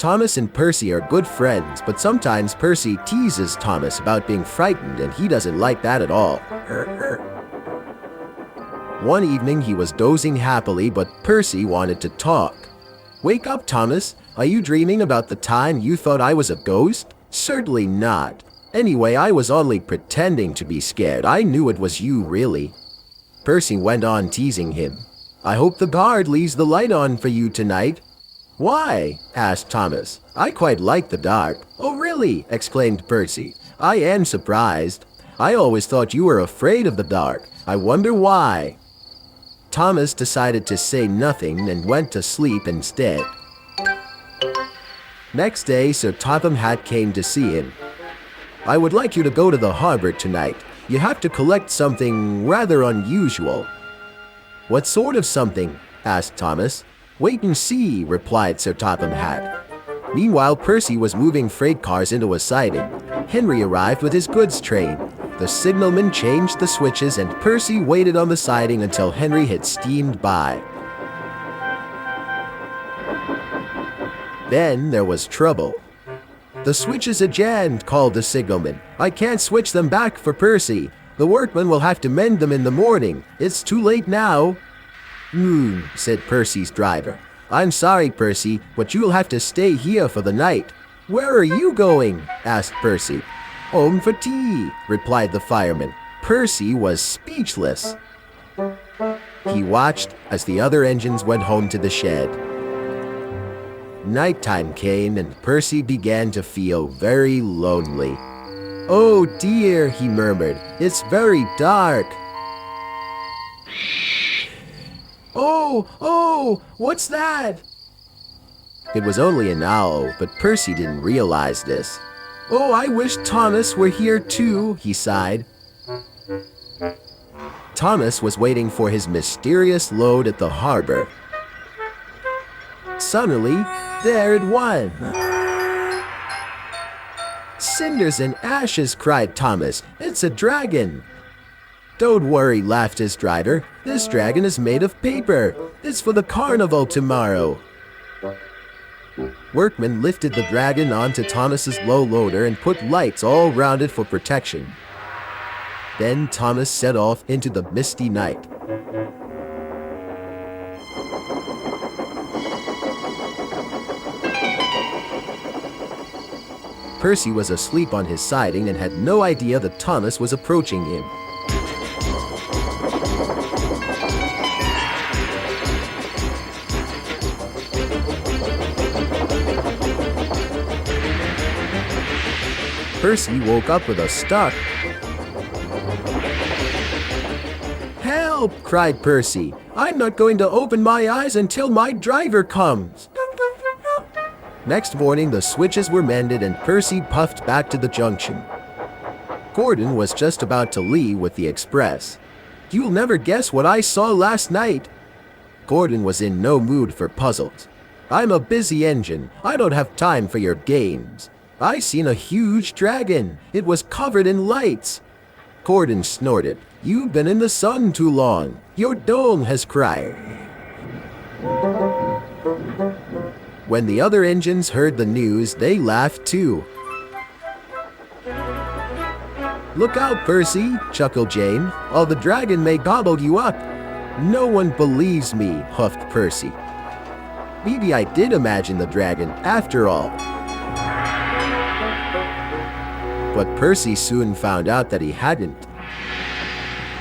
Thomas and Percy are good friends, but sometimes Percy teases Thomas about being frightened, and he doesn't like that at all. One evening he was dozing happily, but Percy wanted to talk. "Wake up, Thomas. Are you dreaming about the time you thought I was a ghost?" "Certainly not. Anyway, I was only pretending to be scared. I knew it was you, really." Percy went on teasing him. "I hope the guard leaves the light on for you tonight." "Why?" asked Thomas. "I quite like the dark." "Oh, really?" exclaimed Percy. "I am surprised. I always thought you were afraid of the dark. I wonder why." Thomas decided to say nothing and went to sleep instead. Next day, Sir Topham Hatt came to see him. "I would like you to go to the harbor tonight. You have to collect something rather unusual." "What sort of something?" asked Thomas. "Wait and see," replied Sir Topham Hatt. Meanwhile, Percy was moving freight cars into a siding. Henry arrived with his goods train. The signalman changed the switches, and Percy waited on the siding until Henry had steamed by. Then there was trouble. "The switches are jammed," called the signalman. "I can't switch them back for Percy. The workmen will have to mend them in the morning. It's too late now." Said Percy's driver. "I'm sorry, Percy, but you'll have to stay here for the night." "Where are you going?" asked Percy. "Home for tea," replied the fireman. Percy was speechless. He watched as the other engines went home to the shed. Nighttime came, and Percy began to feel very lonely. "Oh dear," he murmured, "it's very dark." Oh, what's that?" It was only an owl, but Percy didn't realize this. "Oh, I wish Thomas were here too," he sighed. Thomas was waiting for his mysterious load at the harbor. Suddenly, there it was. "Cinders and ashes," cried Thomas. "It's a dragon." "Don't worry," laughed his driver. "This dragon is made of paper. It's for the carnival tomorrow." Workmen lifted the dragon onto Thomas's low loader and put lights all round it for protection. Then Thomas set off into the misty night. Percy was asleep on his siding and had no idea that Thomas was approaching him. Percy woke up with a start. "Help!" cried Percy. "I'm not going to open my eyes until my driver comes." Next morning, the switches were mended and Percy puffed back to the junction. Gordon was just about to leave with the express. "You'll never guess what I saw last night." Gordon was in no mood for puzzles. "I'm a busy engine. I don't have time for your games. I seen a huge dragon. It was covered in lights." Gordon snorted. "You've been in the sun too long. Your dome has cracked." When the other engines heard the news, they laughed too. "Look out, Percy," chuckled Jane, "or the dragon may gobble you up." "No one believes me," huffed Percy. "Maybe I did imagine the dragon after all." But Percy soon found out that he hadn't.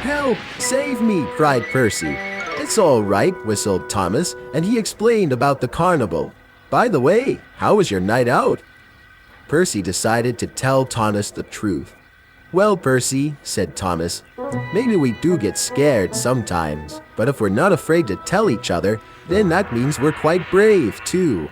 "Help! Save me!" cried Percy. "It's all right," whistled Thomas, and he explained about the carnival. "By the way, how was your night out?" Percy decided to tell Thomas the truth. "Well, Percy," said Thomas, "maybe we do get scared sometimes, but if we're not afraid to tell each other, then that means we're quite brave, too."